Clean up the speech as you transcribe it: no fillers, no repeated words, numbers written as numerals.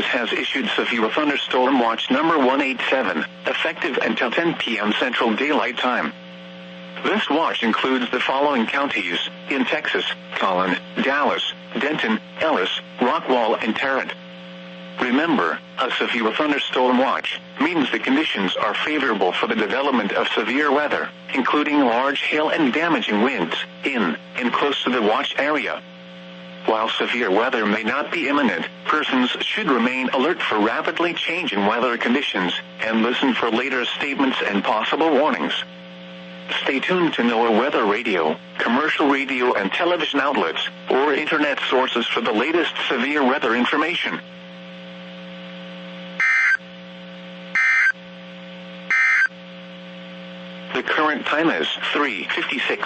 has issued severe thunderstorm watch number 187, effective until 10 p.m. Central Daylight Time. This watch includes the following counties in Texas: Collin, Dallas, Denton, Ellis, Rockwall, and Tarrant. Remember, a severe thunderstorm watch means the conditions are favorable for the development of severe weather, including large hail and damaging winds, in and close to the watch area. While severe weather may not be imminent, persons should remain alert for rapidly changing weather conditions, and listen for later statements and possible warnings. Stay tuned to NOAA weather radio, commercial radio and television outlets, or internet sources for the latest severe weather information. The current time is 3:56.